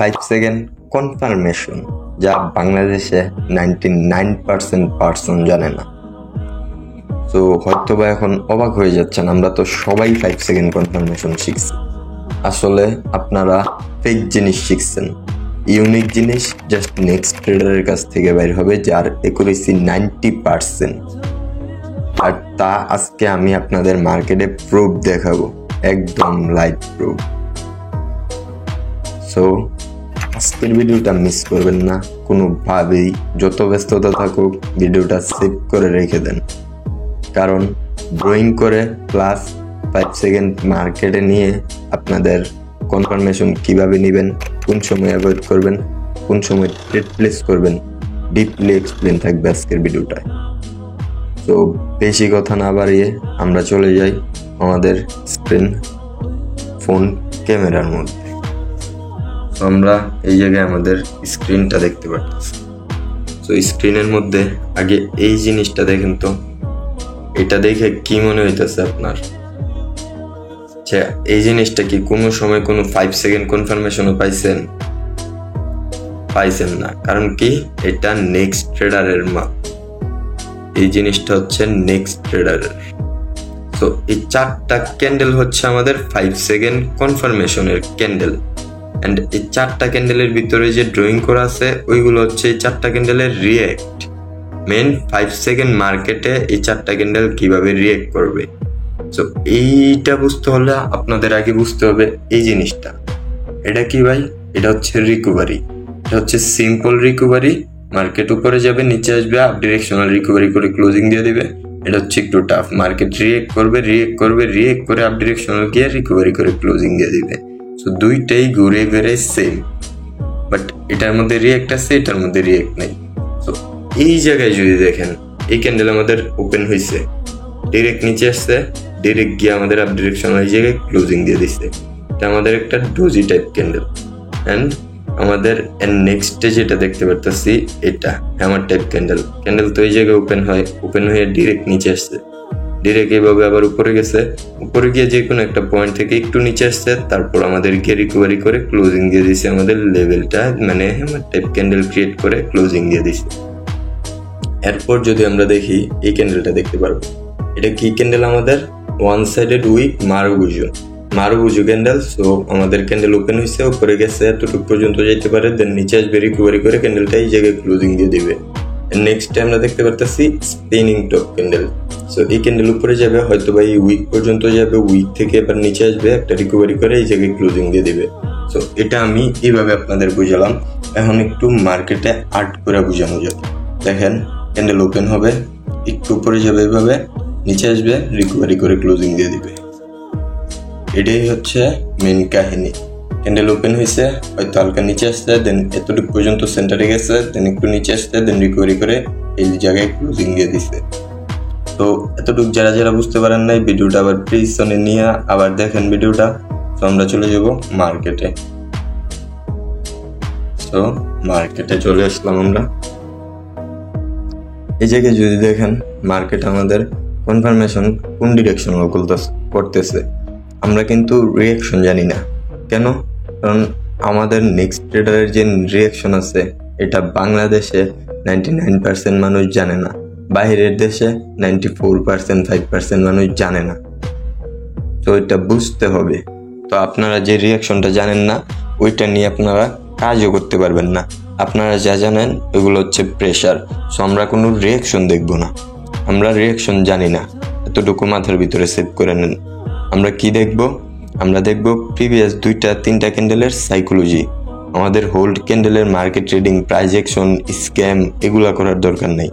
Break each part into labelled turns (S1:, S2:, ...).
S1: 5 second confirmation, যা বাংলাদেশে 99% person জানে না। তো হয়তো বা এখন অবাক হয়ে যাচ্ছেন, আমরা তো সবাই 5 সেকেন্ড কনফার্মেশন শিখছি। আসলে আপনারা ফেক জিনিস শিখছেন। ইউনিক জিনিস জাস্ট নেক্সট ট্রেডারের কাছ থেকে বের হবে, যার অ্যাকুরেসি 90%। আর তা আজকে আমি আপনাদের মার্কেটে প্রুফ দেখাবো, একদম লাইভ প্রুফ। সো আজকের ভিডিওটা মিস করবেন না কোনোভাবেই। যত ব্যস্ততা থাকুক ভিডিওটা সেভ করে রেখে দেন, কারণ ড্রয়িং করে প্লাস 5 সেকেন্ড মার্কেটে নিয়ে আপনাদের কনফার্মেশন কিভাবে নেবেন, কোন সময় অ্যাভয়েড করবেন, কোন সময় ট্রেড প্লেস করবেন, ডিপলি এক্সপ্লেন থাকবে আজকের ভিডিওটায়। তো বেশি কথা না বাড়িয়ে আমরা চলে যাই আমাদের স্ক্রিন ফোন ক্যামেরার মধ্যে। তো আমরা এই জায়গায় আমাদের স্ক্রিনটা দেখতে পাচ্ছি। তো স্ক্রিনের মধ্যে আগে এই জিনিসটা দেখেন তো, এটা দেখে কি মনে হইতেছে আপনার? আচ্ছা, এই জিনিসটা কি কোনো সময় কোনো 5 সেকেন্ড কনফার্মেশনও পাইছেন না? কারণ কি, এটা নেক্সট ট্রেডারের মাপ। এই জিনিসটা হচ্ছে নেক্সট ট্রেডারের। তো এই 4টা ক্যান্ডেল হচ্ছে আমাদের 5 সেকেন্ড কনফার্মেশনের ক্যান্ডেল। এন্ড এই 4টা ক্যান্ডেলের ভিতরে যে ড্রয়িং করা আছে ওইগুলো হচ্ছে এই 4টা ক্যান্ডেলের রিয়েক্ট। মেন 5 সেকেন্ড মার্কেটে এই 4টা ক্যান্ডেল কিভাবে রিয়েক্ট করবে। তো এইটা বুঝতে হলে আপনাদের আগে বুঝতে হবে এই জিনিসটা। এটা কি ভাই? এটা হচ্ছে রিকভারি। এটা হচ্ছে সিম্পল রিকভারি। মার্কেট উপরে যাবে, নিচে আসবে, আপ ডিরেকশনাল রিকভারি করে ক্লোজিং দিয়ে দিবে। এটা হচ্ছে একটু টাফ। মার্কেট রিয়েক্ট করে আপ ডিরেকশনাল গিয়ে রিকভারি করে ক্লোজিং দিয়ে দিবে। তো দুইটাই ঘুরে ফিরে সেম, বাট এটার মধ্যে রিয়েক্ট আছে, এটার মধ্যে রিয়েক্ট নাই। তো এই জায়গায় যদি দেখেন, এই ক্যান্ডেল আমাদের ওপেন হয়েছে, ডিরেক্ট নিচে আসছে, ডিরেক্ট গিয়ে আমাদের আপ ডিরেকশনাল এই জায়গায় ক্লোজিং দিয়ে দিচ্ছে। এটা আমাদের একটা ডোজি টাইপ ক্যান্ডেল। অ্যান্ড আমাদের নেক্সটে যেটা দেখতে পারতেছি এটা হ্যামার টাইপ ক্যান্ডেল। তো এই জায়গায় ওপেন হয়ে ডিরেক্ট নিচে আসছে, ডিরেক্ট এইভাবে আবার উপরে গেছে, উপরে গিয়ে যে কোনো একটা পয়েন্ট থেকে একটু নিচে আসছে, তারপর আমাদের গিয়ে রিকভারি করে ক্লোজিং দিয়ে দিছে। আমাদের লেভেলটা মানে হ্যামার টাইপ ক্যান্ডেল ক্রিয়েট করে ক্লোজিং দিয়ে দিছে। এরপর যদি আমরা দেখি এই ক্যান্ডেলটা দেখতে পারবো, এটা কি ক্যান্ডেল? আমাদের one sided weak marubozu candle. So আমাদের ক্যান্ডেল ওপেন হয়েছে, উপরে গেছে, এতটুকু পর্যন্ত যেতে পারে, দেন নিচে আসবে, রিকভারি করে ক্যান্ডেলটা এই জায়গায় ক্লোজিং দিয়ে দিবে। নেক্সট আমরা দেখতে পারতেছি স্পিনিং টপ ক্যান্ডেল। সো এই ক্যান্ডেল উপরে যাবে, হয়তো বা এই উইক পর্যন্ত যাবে, উইক থেকে এবার নিচে আসবে, একটা রিকভারি করে এই জায়গায় ক্লোজিং দিয়ে দিবে। সো এটা আমি এইভাবে আপনাদের বুঝালাম। এখন একটু মার্কেটে আর্ট করে বুঝানো যাবে। দেখেন, ক্যান্ডেল ওপেন হবে, একটু উপরে যাবে, এইভাবে নিচে আসবে, রিকভারি করে ক্লোজিং দিয়ে দিবে। এটাই হচ্ছে মেন কাহিনী। ক্যান্ডেল ওপেন হয়েছে, হয়তো হালকা নিচে আসছে, দেন এতটুকু পর্যন্ত সেন্টারে গেছে, দেন একটু নিচে আসছে, দেন রিকভারি করে এই জায়গায় ক্লোজিং দিয়ে দিচ্ছে। তো এতটুকু যারা বুঝতে পারেন নাই, ভিডিওটা আবার প্লিজ শোনে নিয়ে আবার দেখেন ভিডিওটা। তো আমরা চলে যাব মার্কেটে। তো মার্কেটে চলে আসলাম আমরা। এই জায়গায় যদি দেখেন, মার্কেট আমাদের কনফার্মেশন কোন ডিরেকশন করতেছে, আমরা কিন্তু রিয়াকশন জানি না। কেন? কারণ আমাদের নেক্সট ট্রেডারের যে রিয়াকশন আছে এটা বাংলাদেশে 99% মানুষ জানে না, বাইরের দেশে 94% 5% মানুষ জানে না। তো এটা বুঝতে হবে। তো আপনারা যে রিয়াকশনটা জানেন না, ওইটা নিয়ে আপনারা কাজও করতে পারবেন না। আপনারা যা জানেন ওইগুলো হচ্ছে প্রেশার। সো আমরা কোনো রিয়াকশন দেখবো না, আমরা রিয়াকশন জানি না, এতটুকু মাথার ভিতরে সেভ করে নেন। আমরা কি দেখব? আমরা দেখব প্রিভিয়াস 2-3টা ক্যান্ডেলের সাইকোলজি। আমাদের হোল্ড ক্যান্ডেলের market trading, price action, scam এগুলা করার দরকার নেই।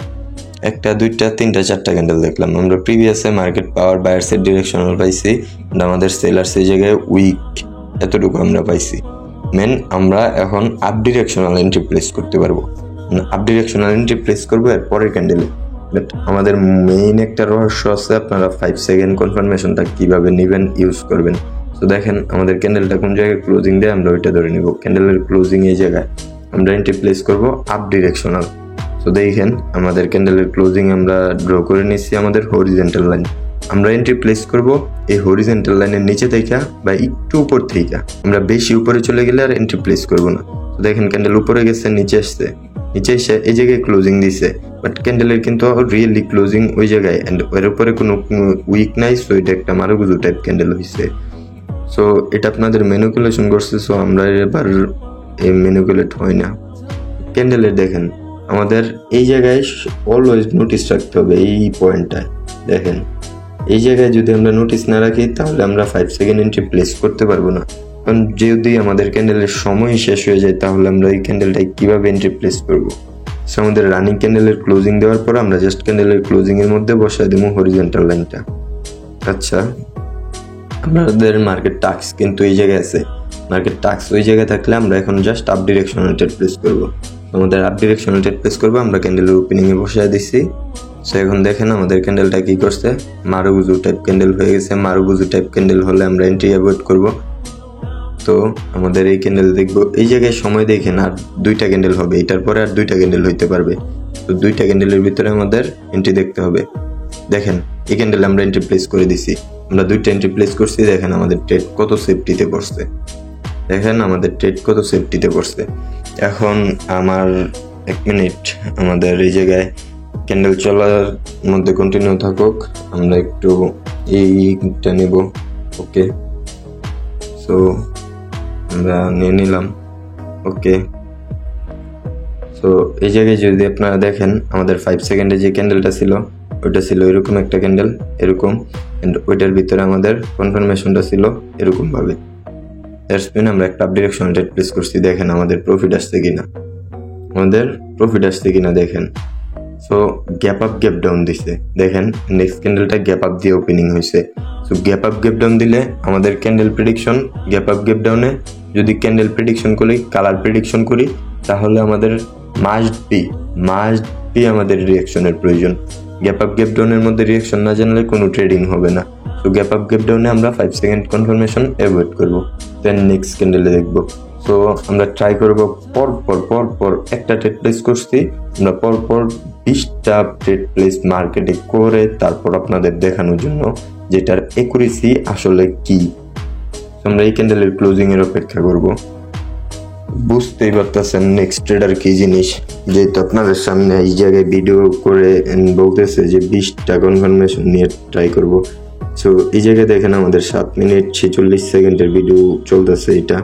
S1: 1, 2, 3, 4টা ক্যান্ডেল দেখলাম, আমরা প্রিভিয়াসে মার্কেট পাওয়ার, বায়ার্সের ডিরেকশনাল পাইছি, আমাদের সেলার্স এই জায়গায় উইক, এতটুকু আমরা পাইছি। মেন আমরা এখন আপ ডিরেকশনাল এন্ট্রি প্লেস করতে পারবো। আপ ডিরেকশনাল এন্ট্রি প্লেস করবো এর পরের ক্যান্ডেলে। বাট আমাদের মেইন একটা রহস্য আছে, আপনারা 5 সেকেন্ড কনফার্মেশনটা কিভাবে নেবেন, ইউজ করবেন। তো দেখেন আমাদের ক্যান্ডেলটা কোন জায়গায় ক্লোজিং দেয়, আমরা ওইটা ধরে নিব। ক্যান্ডেলের ক্লোজিং এই জায়গায় আমরা এন্ট্রি প্লেস করবো আপ ডিরেকশনাল। তো দেখেন আমাদের ক্যান্ডেলের ক্লোজিং আমরা ড্র করে নিচ্ছি আমাদের হরিজন্টাল লাইন। আমরা এন্ট্রি প্লেস করব এই হরিজন্টাল লাইনের নিচে থেকে বা একটু উপর থেকে। আমরা বেশি উপরে চলে গেলে আর এন্ট্রি প্লেস করব না, দেখেন ক্যান্ডেল উপরে গেছে, নিচে আসছে, নিচে এসে এই জায়গায় ক্লোজিং দিছে, বাট ক্যান্ডেলের কিন্তু রিয়েলি ক্লোজিং ওই জায়গায় অ্যান্ড এর উপরে কোনো উইক নাই। সো এটা একটা মারুগুজু টাইপ ক্যান্ডেল হয়েছে। সো এটা আপনাদের ম্যানিপুলেশন করছে। সো আমরা এবার এই ম্যানিপুলেট হয় না। ক্যান্ডেলের দেখেন আমাদের এই জায়গায় অলওয়েজ নোটিস রাখতে হবে। এই পয়েন্টটায় দেখেন এই জায়গায় যদি আমরা নোটিস না রাখি তাহলে আমরা 5 সেকেন্ড এন্ট্রি প্লেস করতে পারবো না। কারণ যদি আমাদের ক্যান্ডেলের সময় শেষ হয়ে যায় তাহলে আমরা এই ক্যান্ডেলটাই কিভাবে এন্ট্রি প্লেস করবো। সো আমাদের রানিং ক্যান্ডেলের ক্লোজিং দেওয়ার পর আমরা জাস্ট ক্যান্ডেলের ক্লোজিং এর মধ্যে বসায় দেবো হরিজন্টাল লাইনটা। আচ্ছা, আমাদের মার্কেট টাস্ক কিন্তু এই জায়গায় আছে। মার্কেট টাস্ক ওই জায়গায় থাকলে আমরা এখন just up directional trade place করবো। আমাদের আপ ডিরেকশনাল ট্রেড প্লেস করবো। আমরা ক্যান্ডেলের ওপেনিং এ বসায় দিচ্ছি। সো এখন দেখেন আমাদের ক্যান্ডেলটা কি করছে, মারুগুজু টাইপ ক্যান্ডেল হয়ে গেছে। মারুগুজু টাইপ ক্যান্ডেল হলে আমরা এন্ট্রি অ্যাভয়েড করব। তো আমাদের এই ক্যান্ডেল দেখবো, এই জায়গায় সময় দেখেন আর 2টা ক্যান্ডেল হবে, এটার পরে আর 2টা ক্যান্ডেল হইতে পারবে। তো 2টা ক্যান্ডেলের ভিতরে আমাদের এন্ট্রি দেখতে হবে। দেখেন এই ক্যান্ডেল আমরা এন্ট্রি প্লেস করে দিছি, আমরা 2টা এন্ট্রি প্লেস করছি। দেখেন আমাদের ট্রেড কত সেফটিতে পড়ছে, দেখেন আমাদের ট্রেড কত সেফটিতে পড়ছে। এখন আমার 1 মিনিট আমাদের এই জায়গায় ক্যান্ডেল চলার মধ্যে কন্টিনিউ থাকুক, আমরা একটু এইটা নেব। ওকে, সো আমরা নিয়ে নিলাম। ওকে, সো এই জায়গায় যদি আপনারা দেখেন আমাদের 5 সেকেন্ডে যে ক্যান্ডেলটা ছিল ওইটা ছিল এরকম একটা ক্যান্ডেল, এরকম, এন্ড ওইটার ভিতরে আমাদের কনফার্মেশনটা ছিল এরকম ভাবে। দ্যাটস মিন আমরা একটা আপ ডিরেকশনাল ট্রেড প্লেস করছি। দেখেন আমাদের প্রফিট আসছে কিনা, আমাদের প্রফিট আসছে কিনা দেখেন। So gap up gap down দিছে, দেখেন নেক্সট ক্যান্ডেলটা গ্যাপ আপ দিয়ে ওপেনিং হয়েছে। So gap up gap down দিলে আমাদের candle prediction, gap up gap ডাউনে যদি ক্যান্ডেল প্রেডিকশন করি, কালার প্রেডিকশন করি, তাহলে আমাদের মাস্ট বি আমাদের রিয়াকশনের প্রয়োজন। গ্যাপ আপ গ্যাপ ডাউনের মধ্যে রিয়াকশন না জানলে কোনো ট্রেডিং হবে না। তো গ্যাপ আপ গ্যাপ ডাউনে আমরা 5 সেকেন্ড কনফার্মেশন অ্যাভয়েড করব, দেন নেক্সট ক্যান্ডেলে দেখবো। সো আমরা ট্রাই করবো পর একটা ট্রেড প্লেস করছি, আমরা পর 20টা ট্রেড প্লেস মার্কেটে করে তারপর আপনাদের দেখানোর জন্য যেটার একুরেসি আসলে কি। আমরা এই ক্যান্ডেলের ক্লোজিং এর অপেক্ষা করব। বুঝতেই পারতেছেন নেক্সট ট্রেডার কি জিনিস, যেহেতু আপনাদের সামনে এই জায়গায় ভিডিও করে বলতেছে যে 20টা কনফার্মেশন নিয়ে ট্রাই করব। সো এই জায়গায় দেখেন আমাদের 7 মিনিট 46 সেকেন্ডের ভিডিও চলতেছে এটা।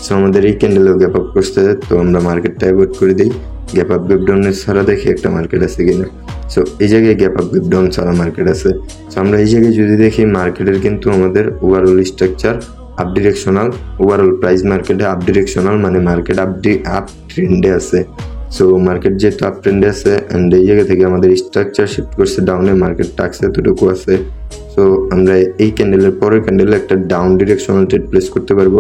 S1: সো আমাদের এই ক্যান্ডেলও গ্যাপ আপ করতে, তো আমরা মার্কেটটা অ্যাভয়েড করে দিই। গ্যাপ আপ গ্যাপ ডাউনের ছাড়া দেখি একটা মার্কেট আছে কিনা। সো এই জায়গায় গ্যাপ আপ গ্যাপ ডাউন ছাড়া মার্কেট আছে। সো আমরা এই জায়গায় যদি দেখি মার্কেটের কিন্তু আমাদের overall structure up directional, overall price মার্কেটে আপ ডিরেকশনাল, মানে মার্কেট আপ ট্রেন্ডে আছে। সো মার্কেট যেহেতু আপ ট্রেন্ডে আছে অ্যান্ড এই জায়গা থেকে আমাদের স্ট্রাকচার শিফট করছে ডাউনে, মার্কেট টাক্স এতটুকু আছে। সো আমরা এই ক্যান্ডেলের পরের ক্যান্ডেলে একটা ডাউন ডিরেকশনাল ট্রেড প্লেস করতে পারবো।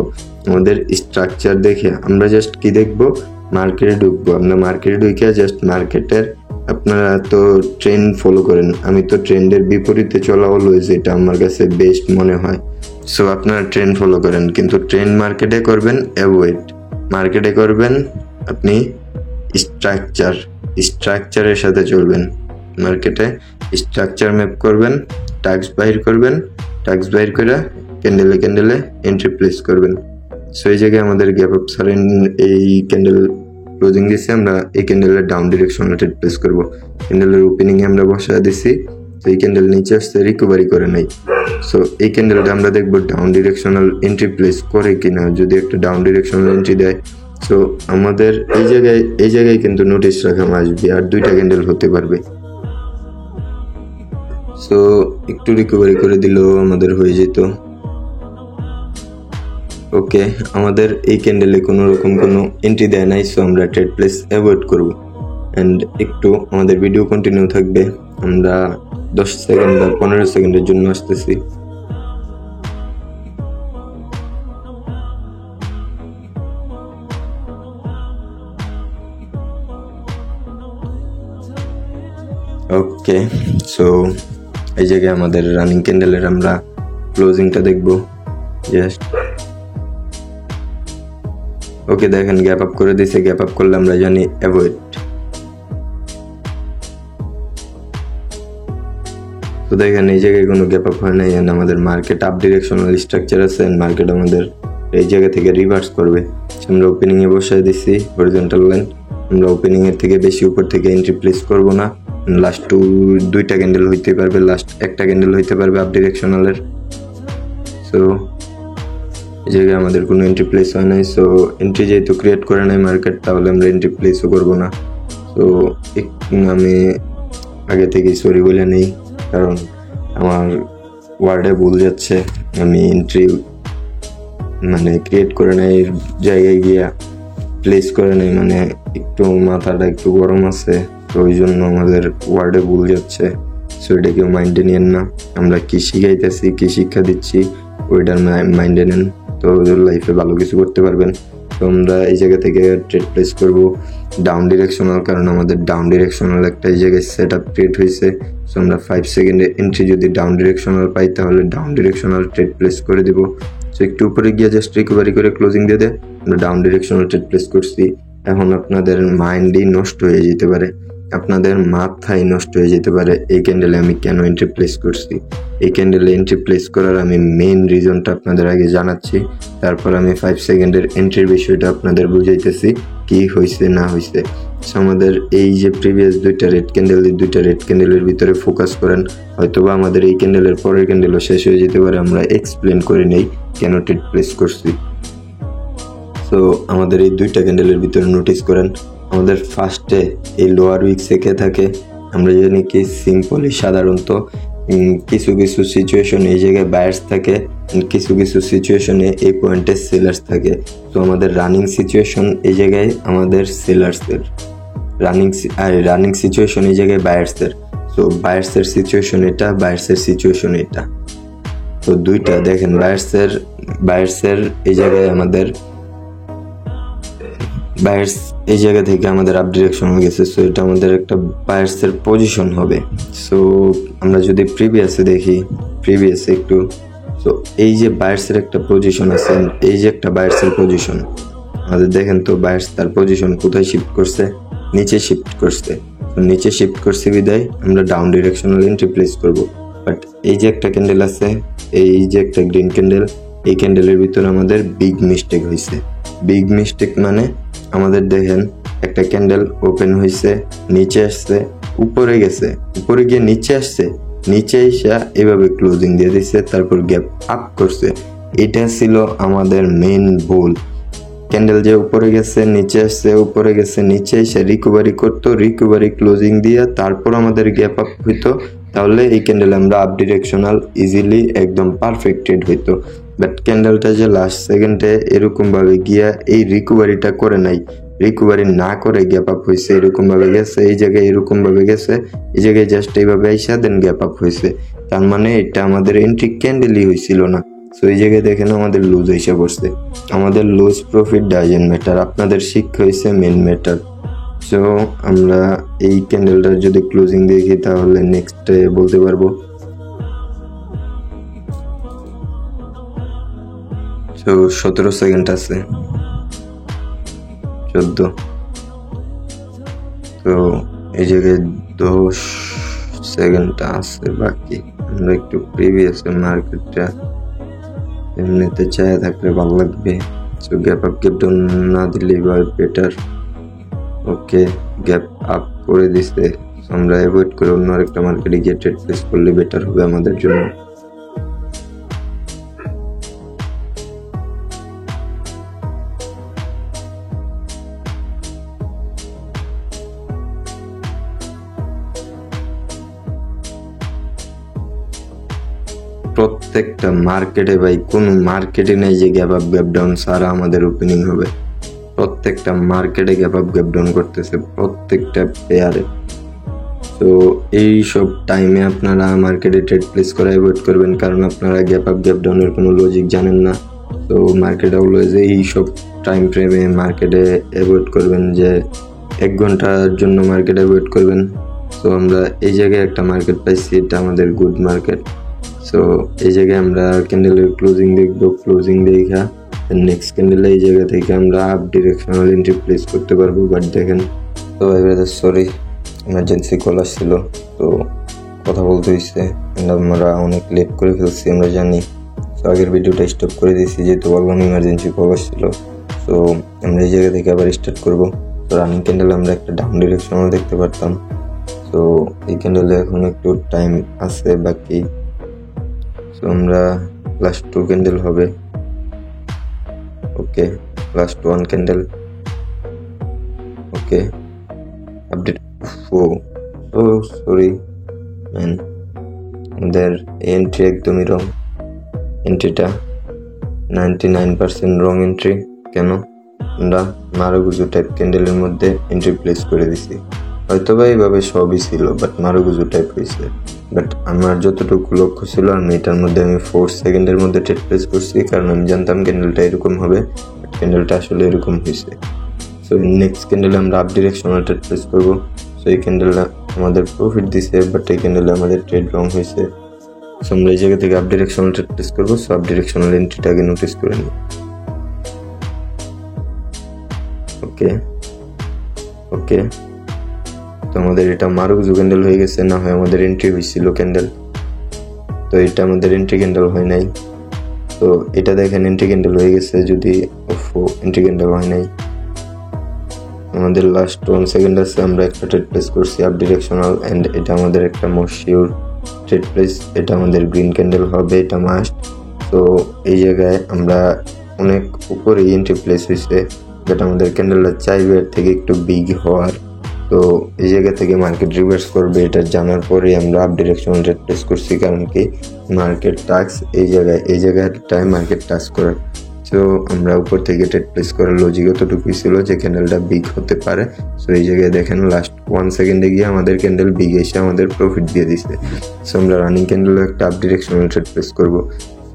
S1: আমাদের স্ট্রাকচার দেখে আমরা জাস্ট কি দেখবো, মার্কেটে ঢুকবো। আমরা মার্কেটে ঢুকে জাস্ট মার্কেটের, আপনারা তো ট্রেন্ড ফলো করেন, আমি তো ট্রেন্ডের বিপরীতে চলা অলওয়েজ এটা আমার কাছে বেস্ট মনে হয়। সো আপনারা ট্রেন্ড ফলো করেন, কিন্তু ট্রেন্ড মার্কেটে করবেন অ্যাভয়েড, মার্কেটে করবেন আপনি স্ট্রাকচারের সাথে চলবেন। মার্কেটে স্ট্রাকচার ম্যাপ করবেন, টাস্ক বাইর করবেন, টাস্ক বাইর করে ক্যান্ডেলে এন্ট্রি প্লেস করবেন। সো এই জায়গায় আমাদের গ্যাপ আপ সারেন এই ক্যান্ডেল ক্লোজিং দিচ্ছে, আমরা এই ক্যান্ডেলের ডাউন ডিরেকশনাল ট্রেড প্লেস করব। ক্যান্ডেলের ওপেনিং এ আমরা বসায় দিছি, তো এই ক্যান্ডেল নিচে আসছে, রিকভারি করে নাই। সো এই ক্যান্ডেলটা আমরা দেখবো ডাউন ডিরেকশনাল এন্ট্রি প্লেস করে কিনা। যদি একটা ডাউন ডিরেকশনাল এন্ট্রি দেয়, সো আমাদের এই জায়গায় কিন্তু নোটিস রাখা আসবে, আর 2টা ক্যান্ডেল হতে পারবে। সো একটু রিকভারি করে দিলেও আমাদের হয়ে যেত। ওকে, আমাদের এই ক্যান্ডেলে কোনো রকম কোনো এন্ট্রি দেয় নাই, সো আমরা ট্রেড প্লেস অ্যাভয়েড করব। অ্যান্ড একটু আমাদের ভিডিও কন্টিনিউ থাকবে, আমরা 10 সেকেন্ড বা 15 সেকেন্ডের জন্য আসতেছি। ওকে, সো এই জায়গায় আমাদের রানিং ক্যান্ডেলের আমরা ক্লোজিংটা দেখবো জাস্ট। ওকে, দেখেন গ্যাপ আপ করে দিয়েছে, গ্যাপ আপ করলে আমরা জানি অ্যাভয়েড। তো দেখেন এই জায়গায় কোনো গ্যাপ আপ হয় নাই, আমাদের মার্কেট আপ ডিরেকশনাল স্ট্রাকচার আছে, মার্কেট আমাদের এই জায়গা থেকে রিভার্স করবে। আমরা ওপেনিংয়ে বসায় দিছি হরিজন্টাল লাইন। আমরা ওপেনিংয়ের থেকে বেশি উপর থেকে এন্ট্রি প্লেস করব না। লাস্ট দুইটা ক্যান্ডেল হইতে পারবে, লাস্ট একটা ক্যান্ডেল হইতে পারবে আপ ডিরেকশনালের। সো এই জায়গায় আমাদের কোনো এন্ট্রি প্লেস হয় নাই। সো এন্ট্রি যেহেতু ক্রিয়েট করে নাই মার্কেট, তাহলে আমরা এন্ট্রি প্লেসও করবো না। তো আমি আগে থেকেই সরি বলে নেই, কারণ আমার ওয়ার্ডে ভুল যাচ্ছে। আমি এন্ট্রি ক্রিয়েট করে নাই, জায়গায় গিয়া প্লেস করে নাই, একটু মাথাটা একটু গরম আছে, তো ওই জন্য আমাদের ওয়ার্ডে ভুল যাচ্ছে। সো এটা কেউ মাইন্ডে নেন না। আমরা কি শিখাইতেছি, কি শিক্ষা দিচ্ছি, ওইটার মাইন্ডে নেন, তো লাইফে ভালো কিছু করতে পারবেন। তো আমরা এই জায়গা থেকে ট্রেড প্লেস করব ডাউন ডিরেকশনাল, কারণ আমাদের ডাউন ডিরেকশনাল একটা এই জায়গায় সেট আপ ক্রিয়েট হয়েছে। সো আমরা 5 সেকেন্ডে এন্ট্রি যদি ডাউন ডিরেকশনাল পাই, তাহলে ডাউন ডিরেকশনাল ট্রেড প্লেস করে দিব। সো একটু উপরে গিয়ে জাস্ট রিকভারি করে ক্লোজিং দিয়ে দেয় আমরা ডাউন ডিরেকশনাল ট্রেড প্লেস করছি। এখন আপনাদের মাইন্ডই নষ্ট হয়ে যেতে পারে, আপনাদের মাথায় নষ্ট হয়ে যেতে পারে এই ক্যান্ডেলে আমি কেন এন্ট্রি প্লেস করছি। এই ক্যান্ডেলে এন্ট্রি প্লেস করার আমি মেইন রিজনটা আপনাদের আগে জানাচ্ছি, তারপর আমি 5 সেকেন্ডের এন্ট্রির বিষয়টা আপনাদের বুঝাইতেছি কি হয়েছে না হয়েছে। আমাদের এই যে প্রিভিয়াস দুইটা রেড ক্যান্ডেলের ভিতরে ফোকাস করেন, হয়তোবা আমাদের এই ক্যান্ডেলের পরের ক্যান্ডেলও শেষ হয়ে যেতে পারে। আমরা এক্সপ্লেন করে নেই কেন ট্রেড প্লেস করছি। তো আমাদের এই দুইটা ক্যান্ডেলের ভিতরে নোটিস করেন, আমাদের ফার্স্টে এই লোয়ার উইক সেকে থাকে। আমরা জানি কি সিম্পলি সাধারণত কিছু কিছু সিচুয়েশনে এই জায়গায় বায়ার্স থাকে, কিছু কিছু সিচুয়েশনে এই পয়েন্টে সেলার্স থাকে। তো আমাদের রানিং সিচুয়েশন এই জায়গায় আমাদের সেলার্সদের, রানিং সিচুয়েশন এই জায়গায় বায়ার্সদের। তো বায়ার্সের সিচুয়েশন এটা, বায়ার্সের সিচুয়েশন এটা। তো দুইটা দেখেন, বায়ার্সের এই জায়গায় আমাদের বায়ার্স এই জায়গা থেকে আমাদের আপ ডিরেকশন হয়ে গেছে। সো এটা আমাদের একটা বায়ার্সের পজিশন হবে। সো আমরা যদি প্রিভিয়াসে দেখি, প্রিভিয়াসে একটু, সো এই যে বায়ার্সের একটা পজিশন আছে, এই যে একটা বায়ার্সের পজিশন আমাদের দেখেন। তো বায়ার্স তার পজিশন কোথায় শিফট করছে, নিচে শিফট করছে। নিচে শিফট করছে বিদায় আমরা ডাউন ডিরেকশনাল এন্ট্রি প্লেস করব। বাট এই যে একটা ক্যান্ডেল আছে, এই যে একটা গ্রিন ক্যান্ডেল, এই ক্যান্ডেলের ভিতরে আমাদের বিগ মিস্টেক হয়েছে। বিগ মিস্টেক আমাদের দেখেন একটা ক্যান্ডেল ওপেন হয়েছে, নিচে আসছে, উপরে গেছে, উপরে গিয়ে নিচে আসছে, নিচে এসে এভাবে ক্লোজিং দিয়ে দিচ্ছে, তারপর গ্যাপ আপ করছে। এটা ছিল আমাদের মেইন ভুল। ক্যান্ডেল যে উপরে গেছে, নিচে আসছে, উপরে গেছে, নিচে এসে রিকভারি করতো, রিকভারি ক্লোজিং দিয়ে তারপর আমাদের গ্যাপ আপ হইতো, তাহলে এই ক্যান্ডেল আমরা আপ ডিরেকশনাল ইজিলি একদম পারফেক্ট ট্রেড হইতো। বাট ক্যান্ডেলটা যে লাস্ট সেকেন্ডে এরকমভাবে গিয়া এই রিকভারিটা করে নাই, রিকভারি না করে গ্যাপ আপ হয়েছে, এরকমভাবে গেছে, এই জায়গায় এরকমভাবে গেছে, এই জায়গায় জাস্ট এইভাবে আইসা দেন গ্যাপ আপ হয়েছে। তার এটা আমাদের এন্ট্রি ক্যান্ডেলই হয়েছিল না। সো এই জায়গায় দেখেন আমাদের লুজ এসে পড়ছে। আমাদের লুজ প্রফিট ডাজেন্ট ম্যাটার, আপনাদের শিক্ষা হয়েছে মেন ম্যাটার। সো আমরা এই ক্যান্ডেলটার যদি ক্লোজিং দেখি, তাহলে নেক্সট বলতে পারবো। সো 17 সেকেন্ড আছে, 14। তো এই জায়গায় 10 সেকেন্ড আছে বাকি। আমরা একটু প্রিভিয়াস মার্কেটটা এমনিতে চায় থাকলে ভালো লাগবে। So gap up gap down না দিলেই বেটার। ওকে, গ্যাপ আপ করে দিছে, আমরা অ্যাভয়েড করে অন্য আরেকটা মার্কেটে গিয়ে ট্রেড প্লেস করলে বেটার হবে আমাদের জন্য। প্রত্যেকটা মার্কেটে ভাই, কোনো মার্কেটে নেই যে গ্যাপ আপ গ্যাপ ডাউন ছাড়া আমাদের ওপেনিং হবে। প্রত্যেকটা মার্কেটে গ্যাপ আপ গ্যাপ ডাউন করতেছে, প্রত্যেকটা পেয়ারে। তো এই সব টাইমে আপনারা মার্কেটে ট্রেড প্লেস করা অ্যাভয়েড করবেন, কারণ আপনারা গ্যাপ আপ গ্যাপ ডাউনের কোনো লজিক জানেন না। তো মার্কেট অলওয়েজ এই সব টাইম ফ্রেমে মার্কেটে অ্যাভয়েড করবেন, যে 1 ঘন্টার জন্য মার্কেট অ্যাভয়েড করবেন। তো আমরা এই জায়গায় একটা মার্কেট পাইছি, এটা আমাদের গুড মার্কেট। সো এই জায়গায় আমরা ক্যান্ডেলের ক্লোজিং দেখবো, ক্লোজিং দেখা নেক্সট ক্যান্ডেলে এই জায়গা থেকে আমরা আপ ডিরেকশনাল এন্ট্রি প্লেস করতে পারবো। বাট দেখেন, তো এবারে সরি, ইমার্জেন্সি কল আসছিল, তো কথা বলতে হয়েছে, আমরা অনেক লেট করে ফেলছি আমরা জানি। তো আগের ভিডিওটা স্টপ করে দিয়েছি, যেহেতু বললাম ইমার্জেন্সি কল আসছিল। তো আমরা এই জায়গা থেকে আবার স্টার্ট করব। তো রানিং ক্যান্ডেল আমরা একটা ডাউন ডিরেকশনাল দেখতে পারতাম। তো এই ক্যান্ডেলে এখন একটু টাইম আছে বাকি। তো আমরা লাস্ট 2 ক্যান্ডেল হবে। ওকে, লাস্ট 1 ক্যান্ডেল। ওকে, আপডেট। ও সরি ম্যান, আমাদের এন্ট্রি একদমই রং। এন্ট্রিটা 99% রং এন্ট্রি। কেন? আমরা মারুগুজু টাইপ ক্যান্ডেলের মধ্যে এন্ট্রি প্লেস করে দিছি। হয়তো বা এইভাবে সবই ছিল, বাট মারুগুজু টাইপ হয়েছে। বাট আমার যতটুকু লক্ষ্য ছিল, আমি এটার মধ্যে আমি 4 সেকেন্ডের মধ্যে ট্রেড প্লেস করছি, কারণ আমি জানতাম ক্যান্ডেলটা এরকম হবে। বাট ক্যান্ডেলটা আসলে এরকম হয়েছে। সো নেক্সট ক্যান্ডেলে আমরা আপ ডিরেকশনাল ট্রেড প্লেস করবো। সো এই ক্যান্ডেলটা আমাদের প্রফিট দিছে, বাট এই ক্যান্ডেলে আমাদের ট্রেড রং হয়েছে। সো আমরা এই জায়গা থেকে আপ ডিরেকশনাল ট্রেড প্লেস করবো। সো আপ ডিরেকশনাল এন্ট্রিটাকে নোটিস করে নিই। ওকে ওকে, তো আমাদের এটা মারুগুজু ক্যান্ডেল হয়ে গেছে, না হয় আমাদের এন্ট্রি হয়েছিল ক্যান্ডেল। তো এটা আমাদের এন্ট্রি ক্যান্ডেল হয় নাই। তো এটা দেখেন এন্ট্রি ক্যান্ডেল হয়ে গেছে, যদি এন্ট্রি ক্যান্ডেল হয় নাই। আমাদের লাস্ট 1 সেকেন্ড আছে, আমরা একটা ট্রেড প্লেস করছি আপ ডিরেকশনাল, এন্ড এটা আমাদের একটা মোস্ট শিওর ট্রেড প্লেস। এটা আমাদের গ্রিন ক্যান্ডেল হবে, এটা মাস্ট। তো এই জায়গায় আমরা অনেক উপরে এন্ট্রি প্লেস হয়েছে, বাট আমাদের ক্যান্ডেলটা চাইবে এর থেকে একটু বিগ হওয়ার। তো এই জায়গা থেকে মার্কেট রিভার্স করবে, এটা জানার পরে আমরা আপ ডিরেকশনাল ট্রেড প্লেস করছি। কারণ কি, মার্কেট টাক্স এই জায়গাটায় মার্কেট টাচ করে। তো আমরা উপর থেকে ট্রেড প্লেস করার লজিক অতটুকুই ছিল যে ক্যান্ডেলটা বিগ হতে পারে। সো এই জায়গায় দেখেন লাস্ট 1 সেকেন্ডে গিয়ে আমাদের ক্যান্ডেল বিগ এসে আমাদের প্রফিট দিয়ে দিছে। সো আমরা রানিং ক্যান্ডেলে একটা আপ ডিরেকশনাল ট্রেড প্লেস করবো।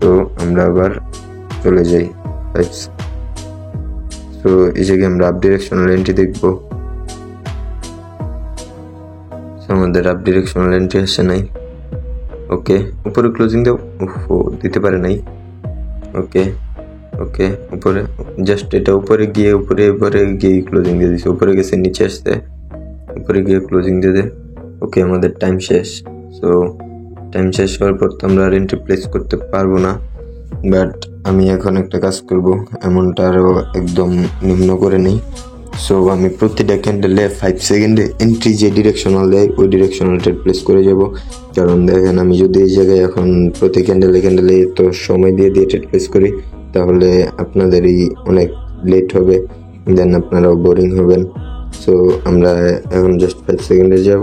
S1: তো আমরা আবার চলে যাই। তো এই জায়গায় আমরা আপ ডিরেকশনাল এন্ট্রি দেখবো। আমাদের আপ ডিরেকশনাল এন্ট্রি আসে নাই। ওকে, উপরে ক্লোজিং দেও। দিতে পারে নাই। ওকে ওকে, উপরে জাস্ট এটা উপরে গিয়ে ক্লোজিং দিয়ে দিছে। উপরে গেছে, নিচে আসছে, উপরে গিয়ে ক্লোজিং দিয়ে দে। ওকে, আমাদের টাইম শেষ। সো টাইম শেষ হওয়ার পর তো আমরা আর এন্ট্রি প্লেস করতে পারবো না। বাট আমি এখন একটা কাজ করব, এমনটা আরও একদম নিম্ন করে নেই। সো আমি প্রতিটা ক্যান্ডেলে 5 সেকেন্ডে এন্ট্রি যে ডিরেকশনাল দেয় ওই ডিরেকশনাল ট্রেড প্লেস করে যাব। কারণ দেখেন, আমি যদি এই জায়গায় এখন প্রতি ক্যান্ডেলে তো সময় দিয়ে ট্রেড প্লেস করি, তাহলে আপনাদেরই অনেক লেট হবে, দেন আপনারাও বোরিং হবেন। সো আমরা এখন জাস্ট 5 সেকেন্ডে যাব।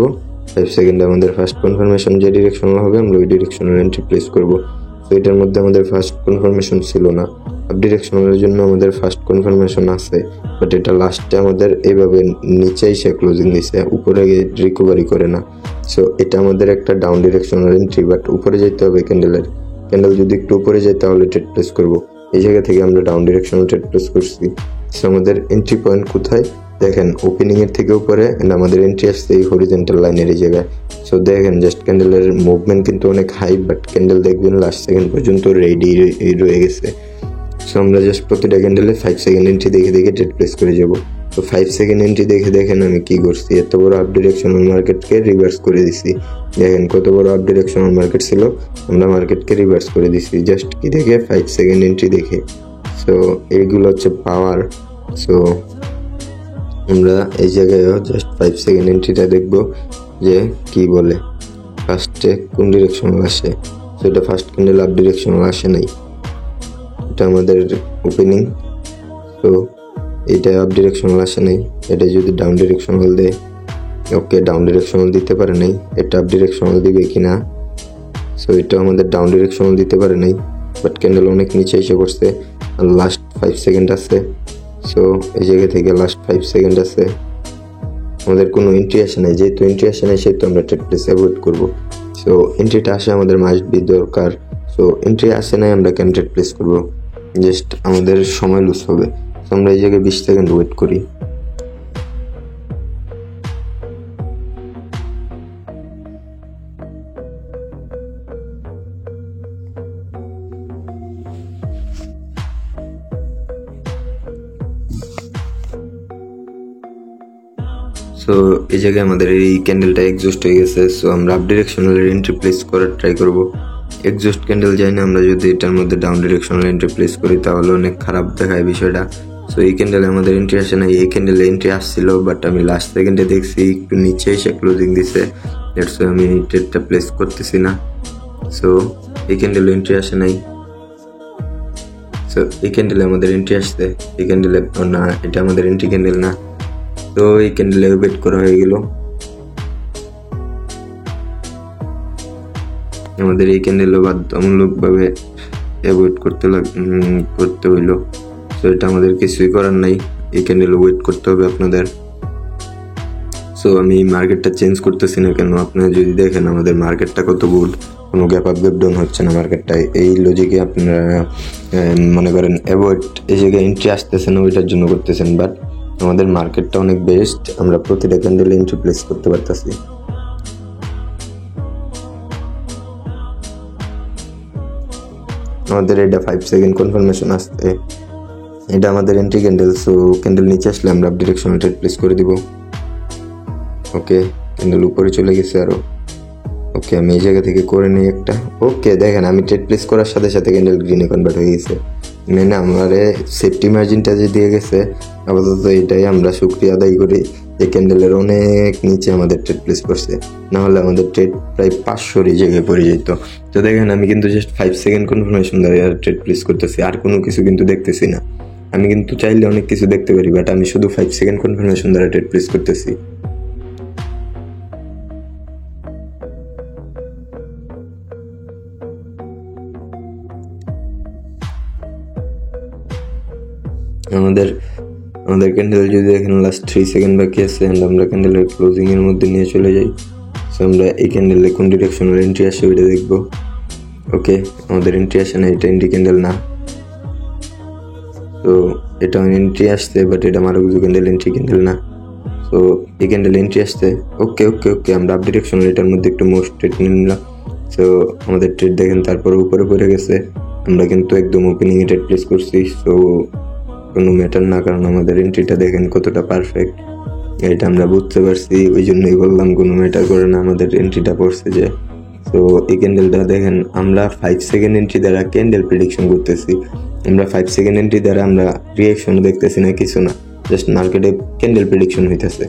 S1: 5 সেকেন্ডে আমাদের ফার্স্ট কনফার্মেশন যে ডিরেকশনাল হবে, আমরা ওই ডিরেকশনাল এন্ট্রি প্লেস করবো। তো এটার মধ্যে আমাদের ফার্স্ট কনফার্মেশন ছিল না, আপ ডিরেকশনালের জন্য আমাদের ফার্স্ট কনফার্মেশন আছে, বাট এটা লাস্টে আমাদের এইভাবে নিচে এসে ক্লোজিং দিছে, উপরে রিকভারি করে না। সো এটা আমাদের একটা ডাউন ডিরেকশনাল এন্ট্রি, বাট উপরে যেতে হবে ক্যান্ডেল যদি একটু উপরে যায় তাহলে ট্রেড প্লেস করবো। এই জায়গা থেকে আমরা ডাউন ডিরেকশনাল ট্রেড প্লেস করছি। সো আমাদের এন্ট্রি পয়েন্ট কোথায় দেখেন, ওপেনিং এর থেকে উপরে, এন্ড আমাদের এন্ট্রি আসছে এই হরিজন্টাল লাইনের এই জায়গায়। সো দেখেন জাস্ট ক্যান্ডেলের মুভমেন্ট কিন্তু অনেক হাই, বাট ক্যান্ডেল দেখবেন লাস্ট সেকেন্ড পর্যন্ত রেডি রয়ে গেছে। সো আমরা জাস্ট প্রতিটা ক্যান্ডেলে 5 সেকেন্ড এন্ট্রি দেখে ট্রেড প্লেস করে যাব। তো 5 সেকেন্ড এন্ট্রি দেখেন আমি কি করছি, এত বড় আপ ডিরেকশনাল মার্কেটকে রিভার্স করে দিছি। দেখেন কত বড় আপ ডিরেকশনাল মার্কেট ছিল, আমরা মার্কেটকে রিভার্স করে দিছি জাস্ট কি দেখে, 5 সেকেন্ড এন্ট্রি দেখে। সো এইগুলো হচ্ছে পাওয়ার। সো আমরা এই জায়গায়ও জাস্ট 5 সেকেন্ড এন্ট্রিটা দেখবো যে কি বলে, ফার্স্টে কোন ডিরেকশনাল আসে। সো এটা ফার্স্ট ক্যান্ডেল আপ ডিরেকশনাল আসে নাই, এটা আমাদের ওপেনিং। তো এটা আপ ডিরেকশনাল আসে নাই, এটা যদি ডাউন ডিরেকশনাল দেয়, ওকে ডাউন ডিরেকশনাল দিতে পারে নাই, এটা আপ ডিরেকশনাল দিবে কিনা। সো এটা আমাদের ডাউন ডিরেকশনাল দিতে পারে নাই, বাট ক্যান্ডেল অনেক নিচে এসে পড়ছে, আর লাস্ট 5 সেকেন্ড আছে। সো এই জায়গা থেকে লাস্ট 5 সেকেন্ড আছে, আমাদের কোনো এন্ট্রি আসে নাই। যেহেতু এন্ট্রি আসে নাই, সেহেতু আমরা ট্রেড প্লেস অ্যাভয়েড করবো। সো এন্ট্রিটা আসে আমাদের মাস্ট বি দরকার। সো এন্ট্রি আসে নাই, আমরা কেন ট্রেড প্লেস করবো, জাস্ট আমাদের সময় লুজ হবে। সো আমরা এই জায়গায় 20 সেকেন্ড ওয়েট করি। সো এই জায়গায় আমাদের এই ক্যান্ডেলটা এক্সস্ট হয়ে গেছে। সো আমরা আপ ডিরেকশনালের এন্ট্রি প্লেস করার ট্রাই করব। এক্সস্ট ক্যান্ডেল যায় না, আমরা যদি এটার মধ্যে ডাউন ডিরেকশনাল এন্ট্রি প্লেস করি তাহলে অনেক খারাপ দেখায় বিষয়টা। সো এই ক্যান্ডেলে আমাদের এন্ট্রি আসে না, এই ক্যান্ডেলে এন্ট্রি আসছিল, বাট আমি লাস্ট সেকেন্ডে দেখছি একটু নিচে এসে ক্লোজিং দিছে, দ্যাটস ওয়াই আমি ট্রেডটা প্লেস করতেছি না। সো এই ক্যান্ডেলে এন্ট্রি আসে নাই। সো এই ক্যান্ডেলে আমাদের এন্ট্রি আসছে, এই ক্যান্ডেলে না, এটা আমাদের এন্ট্রি ক্যান্ডেল না। তো এই ক্যান্ডেলে ওয়েট করা হয়ে গেল, আমাদের এই ক্যান্ডেলও বাধ্যতামূলকভাবে অ্যাভয়েড করতে হইলো। সো এটা আমাদের কিছুই করার নাই, এই ক্যান্ডেলও ওয়েট করতে হবে আপনাদের। সো আমি মার্কেটটা চেঞ্জ করতেছি না কেন, আপনারা যদি দেখেন আমাদের মার্কেটটা কত গুড, কোনো গ্যাপ আপ গ্যাপ ডাউন হচ্ছে না মার্কেটটায়। এই লজিকে আপনারা মনে করেন অ্যাভয়েড, এই জায়গায় এন্ট্রি আসতেছে না ওইটার জন্য করতেছেন, বাট আমাদের মার্কেটটা অনেক বেস্ট, আমরা প্রতিটা ক্যান্ডেলে এন্ট্রি প্লেস করতে পারতেছি। আমাদের এটা 5 সেকেন্ড কনফার্মেশন আসছে, এটা আমাদের এন্ট্রি ক্যান্ডেল। সো ক্যান্ডেল নিচে আসলে আমরা ডিরেকশনাল ট্রেড প্লেস করে দিব। ওকে, ক্যান্ডেল উপরে চলে গেছে আরো। ওকে, আমি এই জায়গা থেকে করে নিই একটা। ওকে, দেখেন আমি ট্রেড প্লেস করার সাথে সাথে ক্যান্ডেল গ্রিনে কনভার্ট হয়ে গেছে, মানে আমারে সেফটি মার্জিনটা যে দিয়ে গেছে। আপাতত এটাই আমরা শুকরিয়া আদায় করি, এই ক্যান্ডেলের অনেক নিচে আমাদের ট্রেড প্লেস করছে, না হলে আমাদের ট্রেড প্রায় 500 জায়গায় পড়ে যেত। তো দেখেন আমি কিন্তু জাস্ট 5 সেকেন্ড কনফার্মেশন দ্বারা ট্রেড প্লেস করতেছি, আর কোনো কিছু কিন্তু দেখতেছি না। আমি কিন্তু চাইলে অনেক কিছু দেখতে পারি, বাট আমি শুধু 5 সেকেন্ড কনফার্মেশন দ্বারা ট্রেড প্লেস করতেছি। আমাদের ক্যান্ডেল যদি দেখেন লাস্ট 3 সেকেন্ড বাকি আছে, এন্ড আমরা ক্যান্ডেলের ক্লোজিং এর মধ্যে নিয়ে চলে যাই। সো আমরা এই ক্যান্ডেলে কোন ডিরেকশনাল এন্ট্রি আসে ওইটা দেখবো। ওকে, আমাদের এন্ট্রি আসে না, এটা এন্ট্রি ক্যান্ডেল না। তো এটা এন্ট্রি আসছে, বাট এটা মারুগুজু ক্যান্ডেল, এন্ট্রি ক্যান্ডেল না। সো এই ক্যান্ডেল এন্ট্রি আসছে। ওকে ওকে ওকে, আমরা আপ ডিরেকশনাল এটার মধ্যে একটু মোস্ট ট্রেড নিয়ে নিলাম। সো আমাদের ট্রেড দেখেন তারপরে উপরে পড়ে গেছে, আমরা কিন্তু একদম ওপেনিং এ ট্রেড প্লেস করছি। সো কোনো ম্যাটার না, কারণ আমাদের এন্ট্রিটা দেখেন কতটা পারফেক্ট, এটা আমরা বুঝতে পারছি, ওই জন্যই বললাম কোনো ম্যাটার করে না, আমাদের এন্ট্রিটা পড়ছে যে। তো এই ক্যান্ডেলটা দেখেন আমরা 5 সেকেন্ড এন্ট্রি দ্বারা ক্যান্ডেল প্রেডিকশন করতেছি, আমরা 5 সেকেন্ড এন্ট্রি দ্বারা আমরা রিয়াকশনও দেখতেছি না, কিছু না, জাস্ট মার্কেটে ক্যান্ডেল প্রেডিকশন হইতেছে।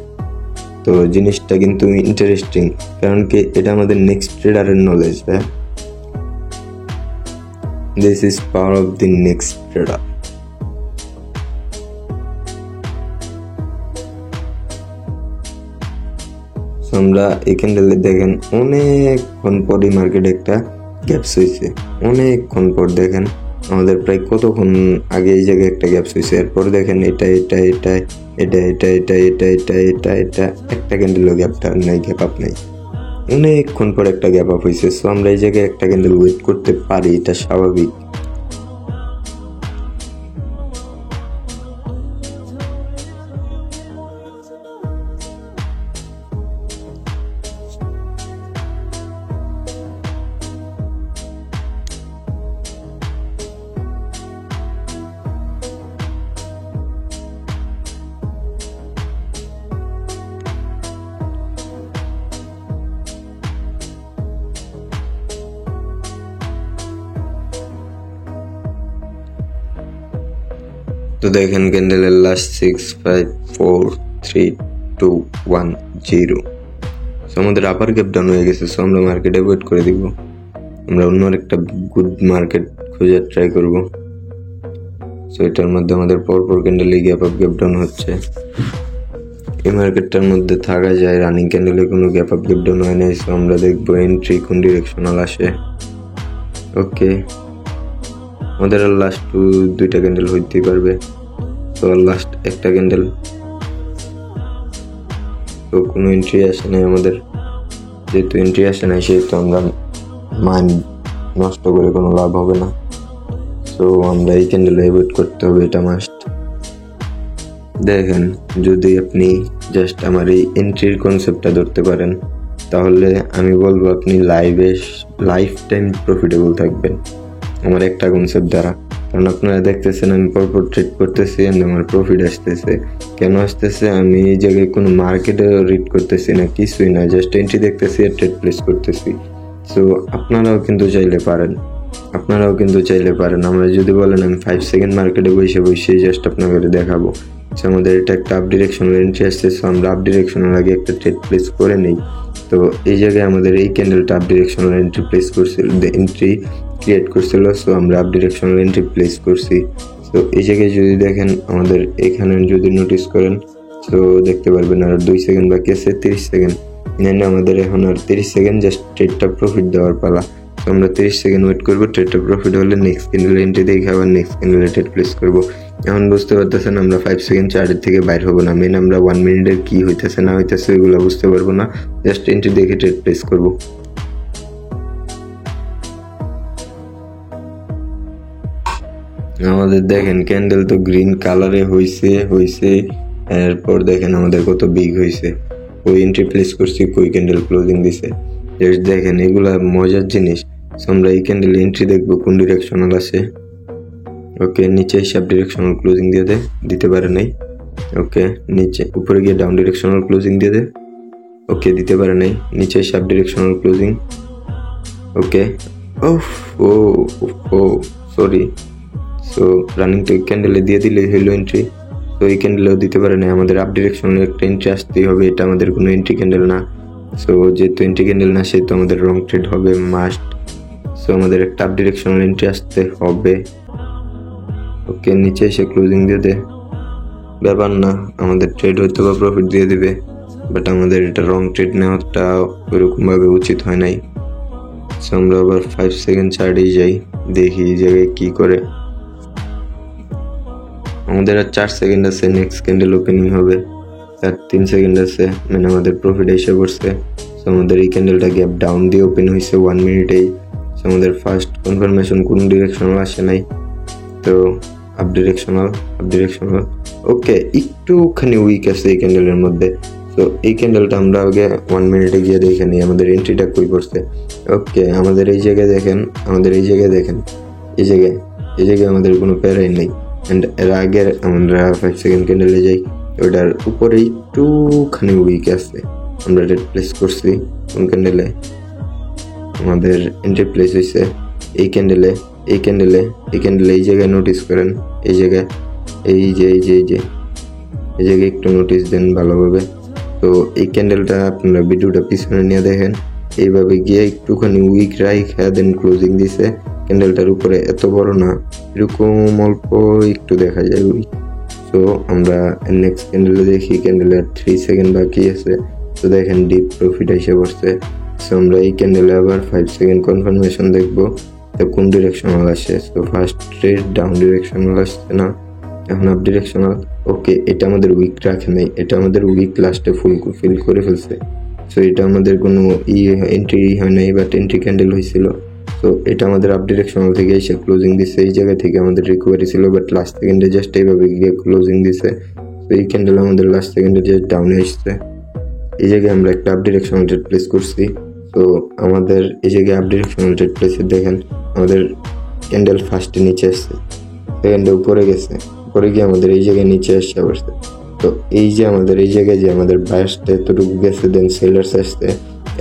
S1: তো জিনিসটা কিন্তু ইন্টারেস্টিং, কারণ কি এটা আমাদের নেক্সট ট্রেডারের নলেজ। হ্যাঁ, this is power of the next trader. আমরা এই ক্যান্ডেলে দেখেন অনেকক্ষণ পরই মার্কেটে একটা গ্যাপস হয়েছে, অনেকক্ষণ পর দেখেন আমাদের প্রায় কতক্ষণ আগে এই জায়গায় একটা গ্যাপস হয়েছে। এরপর দেখেন এটা এটা এটা এটা এটা এটা এটা এটা এটা এটা একটা ক্যান্ডেলও গ্যাপটা নাই, গ্যাপ আপ নাই, অনেকক্ষণ পর একটা গ্যাপ আপ হয়েছে। সো আমরা এই জায়গায় একটা ক্যান্ডেল ওয়েট করতে পারি, এটা স্বাভাবিক। তো দেখেন ক্যান্ডেলের লাস্ট 6 5 4 3 2 1 0। সো আমাদের আপার গ্যাপ ডাউন হয়ে গেছে। সো আমরা মার্কেটে ওয়েট করে দিব, আমরা অন্য একটা গুড মার্কেট খোঁজার ট্রাই করব। সো এটার মধ্যে আমাদের পরপর ক্যান্ডেলে গ্যাপ আপ গ্যাপ ডাউন হচ্ছে, এই মার্কেটটার মধ্যে থাকা যায়, রানিং ক্যান্ডেলে কোনো গ্যাপ আপ গ্যাপ ডাউন হয় নাই। সো আমরা দেখবো এন্ট্রি কোন ডিরেকশনাল আসে। ওকে, আমাদের আর লাস্ট 2টা ক্যান্ডেল হইতেই পারবে। তো লাস্ট একটা ক্যান্ডেল, তো কোনো এন্ট্রি আসে নাই আমাদের, যেহেতু এন্ট্রি আসে নাই সেহেতু আমরা মাইন্ড নষ্ট করে কোনো লাভ হবে না। তো আমরা এই ক্যান্ডেলে ওয়েট করতে হবে, এটা মাস্ট। দেখেন যদি আপনি জাস্ট আমার এই এন্ট্রির কনসেপ্টটা ধরতে পারেন, তাহলে আমি বলবো আপনি লাইফ টাইম প্রফিটেবল থাকবেন আমার একটা কনসেপ্ট দ্বারা। কারণ আপনারা দেখতেছেন আমি পরপর ট্রেড করতেছি, আমার প্রফিট আসতেছে। কেন আসতেছে? আমি এই জায়গায় কোনো মার্কেটে রিড করতেছি না, কিছুই না, জাস্ট এন্ট্রি দেখতেছি আর ট্রেড প্লেস করতেছি। সো আপনারাও কিন্তু চাইলে পারেন, আপনারাও কিন্তু চাইলে পারেন। আমরা যদি বলেন আমি 5 সেকেন্ড মার্কেটে বসে জাস্ট আপনাদের দেখাবো। আমাদের এটা একটা আপ ডিরেকশনাল এন্ট্রি আসছে, সো আমরা আপ ডিরেকশনাল আগে একটা ট্রেড প্লেস করে নেই। তো এই জায়গায় আমাদের এই ক্যান্ডেলটা আপ ডিরেকশনাল এন্ট্রি প্লেস করছিল, এন্ট্রি ক্রিয়েট করছিল, সো আমরা আপ ডিরেকশনাল এন্ট্রি প্লেস করছি। তো এই জায়গায় যদি দেখেন আমাদের এখানে যদি নোটিস করেন, তো দেখতে পারবেন আর 2 সেকেন্ড বাকি আছে, 30 সেকেন্ড। আমাদের এখন আর 30 সেকেন্ড জাস্ট ট্রেডটা প্রফিট দেওয়ার পালা। তো আমরা 30 সেকেন্ড ওয়েট করবো, ট্রেডটা প্রফিট হলে নেক্সট ক্যান্ডেল এন্ট্রি দেখে আবার নেক্সট ক্যান্ডেলে ট্রেড প্লেস করবো। এখন বুঝতে পারতেছেন আমরা 5 সেকেন্ড চার্টের থেকে বাইর হবো না। মেন আমরা 1 মিনিটের কি হইতেছে না হইতেছে ওইগুলো বুঝতে পারবো না, জাস্ট এন্ট্রি দেখে ট্রেড প্লেস করবো। আমাদের দেখেন ক্যান্ডেল তো গ্রিন কালারে হইছে, এরপর দেখেন আমাদের কত বিগ হয়েছে। ওই এন্ট্রি প্লেস করছি, কই ক্যান্ডেল ক্লোজিং দিছে, জাস্ট দেখেন এগুলা মজার জিনিস। আমরা এই ক্যান্ডেল এন্ট্রি দেখবো কোন ডিরেকশনাল আছে। ওকে, নিচে হিসাব ডিরেকশনাল ক্লোজিং দিয়ে দিতে পারে নাই। ওকে, নিচে উপরে গিয়ে ডাউন ডিরেকশনাল ক্লোজিং দিয়ে ওকে, দিতে পারে নাই। নিচে হিসাব ডিরেকশনাল ক্লোজিং। ওকে, ও সরি। সো রানিং টু ক্যান্ডেলে দিয়ে দিলে হইলো এন্ট্রি। তো এই ক্যান্ডেলেও দিতে পারে না, আমাদের আপ ডিরেকশনাল একটা এন্ট্রি আসতেই হবে। এটা আমাদের কোনো এন্ট্রি ক্যান্ডেল না, সো যেহেতু এন্ট্রি ক্যান্ডেল না সেহেতু আমাদের রং ট্রেড হবে মাস্ট। সো আমাদের একটা আপ ডিরেকশনাল এন্ট্রি আসতে হবে। ওকে, নিচে এসে ক্লোজিং দিয়ে ব্যাপার না, আমাদের ট্রেড হয়তো বা প্রফিট দিয়ে দিবে, বাট আমাদের এটা রং ট্রেড নেওয়াটা ওইরকমভাবে উচিত হয় নাই। সো আমরা আবার 5 সেকেন্ড চার্টেই যাই, দেখি এই জায়গায় কি করে। আমাদের আর 4 সেকেন্ড আছে, নেক্সট ক্যান্ডেল ওপেনিং হবে। আর 3 সেকেন্ড আছে, মানে আমাদের প্রফিট এসে পড়ছে। সো আমাদের এই ক্যান্ডেলটা গ্যাপ ডাউন দিয়ে ওপেন হয়েছে 1 মিনিটেই। সো আমাদের ফার্স্ট কনফার্মেশন কোন ডিরেকশনাল আসে নাই, তো আপ ডিরেকশনাল। ওকে, একটুখানি উইক আছে এই ক্যান্ডেলের মধ্যে। তো এই ক্যান্ডেলটা আমরা আগে 1 মিনিটে গিয়ে দেখে নিই আমাদের এন্ট্রিটা কই পড়ছে। ওকে, আমাদের এই জায়গায় দেখেন, এই জায়গায় আমাদের কোনো প্যারাই নেই। অ্যান্ড এর আগে আমরা 5 সেকেন্ড ক্যান্ডেলে যাই, ওটার উপরে একটুখানি উইক আছে। আমরা রেড প্লেস করছি কোন ক্যান্ডেলে, আমাদের এন্ট্রি প্লেস হয়েছে এই ক্যান্ডেলে। এই জায়গায় নোটিস করেন, এই জায়গায় একটু নোটিস দেন ভালোভাবে। তো এই ক্যান্ডেলটা আপনারা ভিডিওটা পিছনে নিয়ে দেখেন, এইভাবে গিয়ে একটুখানি উইক রাইখা দেন ক্লোজিং দিছে। ক্যান্ডেলটার উপরে এত বড় না, এরকম অল্প একটু দেখা যায় উইক। তো আমরা নেক্সট ক্যান্ডেলে দেখি, ক্যান্ডেলের 3 সেকেন্ড বাকি আছে। তো দেখেন ডিপ প্রফিট এসে পড়ছে। সো আমরা এই ক্যান্ডেলে আবার 5 সেকেন্ড কনফার্মেশন দেখবো কোন ডিরেকশনাল আসে। তো ফার্স্ট ট্রেড ডাউন ডিরেকশনাল আসছে না, এখন আপ ডিরেকশনাল। ওকে, এটা আমাদের উইক রাখে নাই, এটা আমাদের উইক লাস্টে ফিল করে ফেলছে। সো এটা আমাদের কোনো এন্ট্রি হয় নাই, বাট এন্ট্রি ক্যান্ডেল হয়েছিল। তো এটা আমাদের আপ ডিরেকশনাল থেকে এসে ক্লোজিং দিছে। এই জায়গা থেকে আমাদের রিকভারি ছিল, বাট লাস্ট সেকেন্ডে জাস্ট এইভাবে গিয়ে ক্লোজিং দিছে। তো এই ক্যান্ডেল আমাদের লাস্ট সেকেন্ডে জাস্ট ডাউনে এসছে। এই জায়গায় আমরা একটা আপ ডিরেকশনাল ট্রেড প্লেস করছি। তো আমাদের এই জায়গায় আপ ডিরেকশনাল ট্রেড প্লেসে দেখেন আমাদের ক্যান্ডেল ফার্স্টে নিচে আসছে, সেকেন্ডে উপরে গেছে, পরে গিয়ে আমাদের এই জায়গায় নিচে আসছে বসছে। তো এই যে আমাদের এই জায়গায় যে আমাদের বায়াসটা এতটুকু গেছে, দেন সেলার্স আসছে।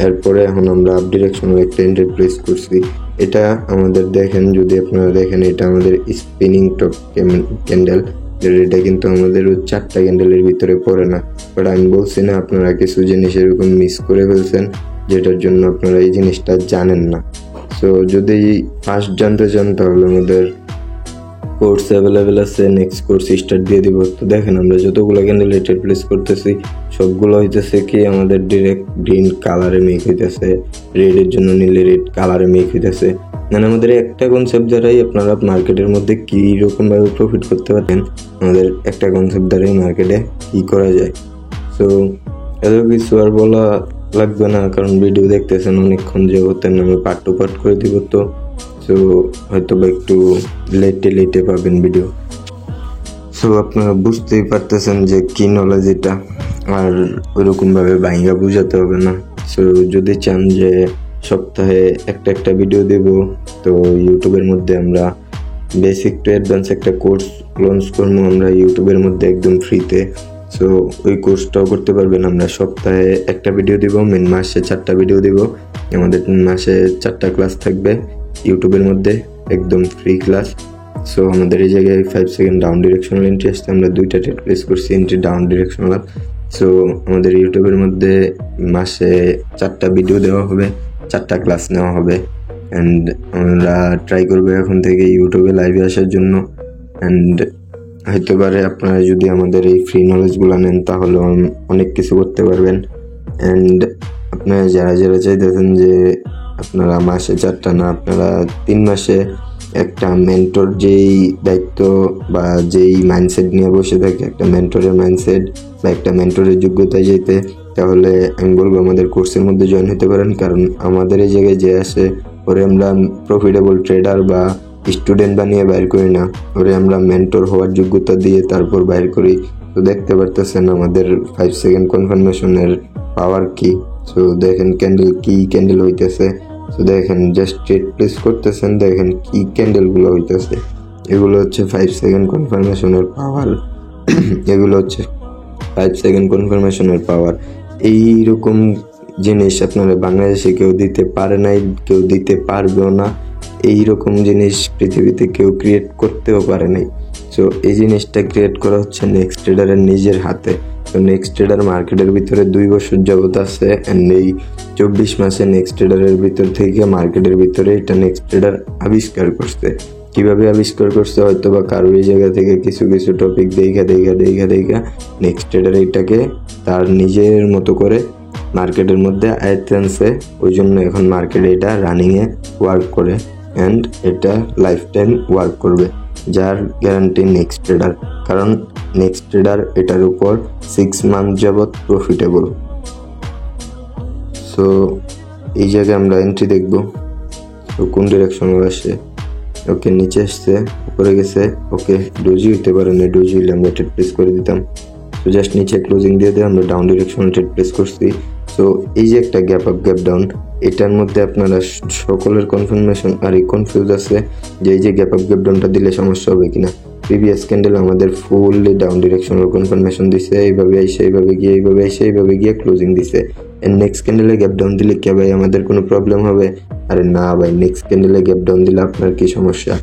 S1: এরপরে এখন আমরা আপ ডিরেকশনাল একটা এন্ট্রি প্লেস করছি। এটা আমাদের দেখেন, যদি আপনারা দেখেন, এটা আমাদের স্পিনিং টপ ক্যান্ডেল। এটা কিন্তু আমাদের 4টা ক্যান্ডেলের ভিতরে পড়ে না, বাট আমি বলছি না আপনারা কিছু জিনিস এরকম মিস করে ফেলছেন যেটার জন্য আপনারা এই জিনিসটা জানেন না। সো যদি ফার্স্ট জানতে চান তাহলে আমাদের কোর্স অ্যাভেলেবেল আছে, নেক্সট কোর্স স্টার্ট দিয়ে দিব। তো দেখেন আমরা যতগুলো ক্যান্ডেল ট্রেড প্লেস করতেছি সবগুলো হইতেছে কি আমাদের ডিরেক্ট গ্রিন কালারে মেক হইতেছে, রেডের জন্য নিলে রেড কালারে মেক হইতেছে। মানে আমাদের একটা কনসেপ্ট দ্বারাই আপনারা মার্কেটের মধ্যে কী রকমভাবে প্রফিট করতে পারেন, আমাদের একটা কনসেপ্ট দ্বারাই মার্কেটে কী করা যায়। সো এত কিছু আর বলা লাগবে না, কারণ ভিডিও দেখতেছেন অনেকক্ষণ যে হতেন, আমি পার্ট টু পার্ট করে দিব। তো সো হয়তো বা একটু লেটে পাবেন ভিডিও। সো আপনারা বুঝতেই পারতেছেন যে কি নলেজ এটা, আর ওইরকমভাবে ভাইঙ্গা বুঝাতে হবে না। সো যদি চান যে সপ্তাহে একটা ভিডিও দেব, তো ইউটিউবের মধ্যে আমরা বেসিক টু অ্যাডভান্স একটা কোর্স লঞ্চ করবো আমরা ইউটিউবের মধ্যে একদম ফ্রিতে। সো ওই কোর্সটাও করতে পারবেন। আমরা সপ্তাহে একটা ভিডিও দিব, মেন মাসে 4টা ভিডিও দিব। আমাদের মাসে 4টা ক্লাস থাকবে, ইউটিউবের মধ্যে একদম ফ্রি ক্লাস। সো আমাদের এই জায়গায় 5 সেকেন্ড ডাউন ডিরেকশনাল এন্ট্রি আসছে, আমরা 2টা ট্রেড প্লেস করছি এন্ট্রি ডাউন ডিরেকশনাল। সো আমাদের ইউটিউবের মধ্যে মাসে 4টা ভিডিও দেওয়া হবে, 4টা ক্লাস নেওয়া হবে। অ্যান্ড আমরা ট্রাই করবো এখন থেকে ইউটিউবে লাইভে আসার জন্য। অ্যান্ড হতে পারে আপনারা যদি আমাদের এই ফ্রি নলেজগুলো নেন তাহলে অনেক কিছু করতে পারবেন। অ্যান্ড আপনারা যারা যারা চাইতেছেন যে আপনারা মাসে 4টা না, আপনারা 3 মাসে একটা মেন্টর যেই দায়িত্ব বা যেই মাইন্ডসেট নিয়ে বসে থাকে, একটা মেন্টরের মাইন্ডসেট বা একটা মেন্টরের যোগ্যতায় যেতে, তাহলে আমি বলবো আমাদের কোর্সের মধ্যে জয়েন হতে পারেন। কারণ আমাদের এই জায়গায় যে আসে ওরে আমরা প্রফিটেবল ট্রেডার বা স্টুডেন্ট বানিয়ে বাইর করি না, ওরে আমরা মেন্টর হওয়ার যোগ্যতা দিয়ে তারপর বাইর করি। তো দেখতে পারতেছেন আমাদের 5 সেকেন্ড কনফার্মেশনের পাওয়ার কি। সো দেখেন ক্যান্ডেল কি ক্যান্ডেল হইতেছে। তো দেখেন জাস্ট ট্রেড প্লেস করতেছেন, দেখেন কি ক্যান্ডেলগুলো হইতেছে। এগুলো হচ্ছে 5 সেকেন্ড কনফার্মেশনের পাওয়ার। এগুলো হচ্ছে 5 সেকেন্ড কনফার্মেশনের পাওয়ার। এইরকম জিনিস আপনারা বাংলাদেশে কেউ দিতে পারে নাই, কেউ দিতে পারবেও না। এইরকম জিনিস পৃথিবীতে কেউ ক্রিয়েট করতেও পারে নাই। সো এই জিনিসটা ক্রিয়েট করা হচ্ছে নেক্সট ট্রেডারের নিজের হাতে। তো নেক্সট ট্রেডার মার্কেটের ভিতরে 2 বছর যাবত আছে। অ্যান্ড এই 24 মাসে নেক্সট ট্রেডারের ভিতর থেকে মার্কেটের ভিতরে এটা নেক্সট ট্রেডার আবিষ্কার করছে। কিভাবে আবিষ্কার করছে, হয়তো বা কারোর এই জায়গা থেকে কিছু কিছু টপিক দেখা নেক্সট ট্রেডার এটাকে তার নিজের মতো করে মার্কেটের মধ্যে আয়ত্তে আনছে। ওই জন্য এখন মার্কেটে এটা রানিংয়ে ওয়ার্ক করে অ্যান্ড এটা লাইফ টাইম ওয়ার্ক করবে, যার গ্যারান্টি নেক্সট ট্রেডার। কারণ নেক্সট ট্রেডার এটার উপর 6 মান্থ যাবৎ প্রফিটেবল। সো এই জায়গায় আমরা এন্ট্রি দেখব। তো কোন ডিরেকশনে আসে, ওকে নিচে আসছে, উপরে গেছে, ওকে ডোজি হইতে পারে না, ডোজি হইলে আমরা ট্রেড প্লেস করে দিতাম। তো জাস্ট নিচে ক্লোজিং দিয়ে আমরা ডাউন ডিরেকশনে ট্রেড প্লেস করছি। সো এই যে একটা গ্যাপ আপ গ্যাপ ডাউন, এটার মধ্যে আপনারা সকলের কনফার্মেশন আর কনফিউজ আছে যে এই যে গ্যাপ আপ গ্যাপ ডাউনটা দিলে সমস্যা হবে কিনা। প্রিভিয়াস ক্যান্ডেল আমাদের ফুললি ডাউন ডিরেকশনাল কনফার্মেশন দিছে, এইভাবে এসে এইভাবে গিয়ে এইভাবে এসে এইভাবে গিয়ে ক্লোজিং দিছে। এন্ড নেক্সট ক্যান্ডেলে গ্যাপ ডাউন দিলে কি ভাই আমাদের কোনো প্রবলেম হবে? আরে না ভাই, নেক্সট ক্যান্ডেলে গ্যাপ ডাউন দিলে আপনার কি সমস্যা?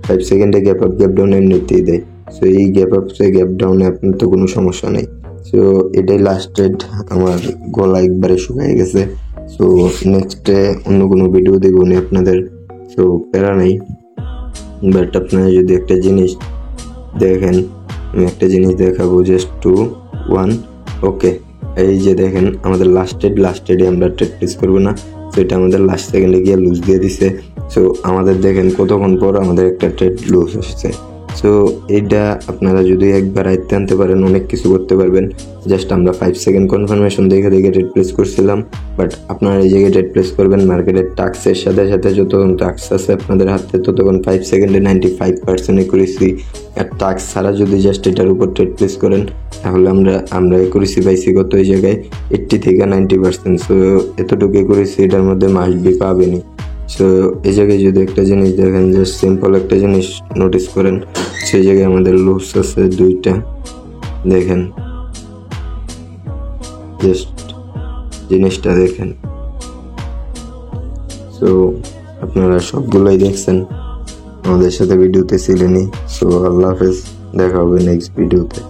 S1: 5 সেকেন্ডে গ্যাপ আপ গ্যাপ ডাউন এমনিতেই দেয়। সো এই গ্যাপ আপ গ্যাপ ডাউনে আপনার তো কোনো সমস্যা নেই। সো এটাই লাস্ট ট্রেড, আমার গলা একবারে শুকিয়ে গেছে। সো নেক্সটে অন্য কোনো ভিডিও দেবো না আপনাদের। সো প্যারা নেই, বাট আপনারা যদি একটা জিনিস দেখেন, আমি একটা জিনিস দেখাবো, জাস্ট 2 1 ওকে। এই যে দেখেন আমাদের লাস্ট ট্রেডে আমরা ট্রেড প্লেস করবো না। সো এটা আমাদের লাস্ট সেকেন্ডে গিয়ে লুজ দিয়ে দিছে। সো আমাদের দেখেন কতক্ষণ পর আমাদের একটা ট্রেড লুজ আসছে। সো এটা আপনারা যদি একবার আয়ত্তে আনতে পারেন অনেক কিছু করতে পারবেন। জাস্ট আমরা 5 সেকেন্ড কনফার্মেশন দেখে ট্রেড প্লেস করছিলাম, বাট আপনারা এই জায়গায় ট্রেড প্লেস করবেন মার্কেটের টাক্সের সাথে সাথে। যতক্ষণ টাক্স আছে আপনাদের হাতে ততক্ষণ 5 সেকেন্ডে 95% একুরেসি। আর টাক্স ছাড়া যদি জাস্ট এটার উপর ট্রেড প্লেস করেন তাহলে আমরা একুরেসি পাইছি কত এই জায়গায় 80 থেকে 90%। সো এতটুকু একুরেসি এটার মধ্যে মাস্ট বি পাবেনি। সো এই জায়গায় যদি একটা জিনিস দেখেন, জাস্ট সিম্পল একটা জিনিস নোটিস করেন, সেই জায়গায় আমাদের লুজ আছে 2টা। দেখেন জাস্ট জিনিসটা দেখেন। সো আপনারা সবগুলোই দেখছেন, আমাদের সাথে ভিডিওতে ছিলেনই। সো আল্লাহ হাফেজ, দেখা হবে নেক্সট ভিডিওতে।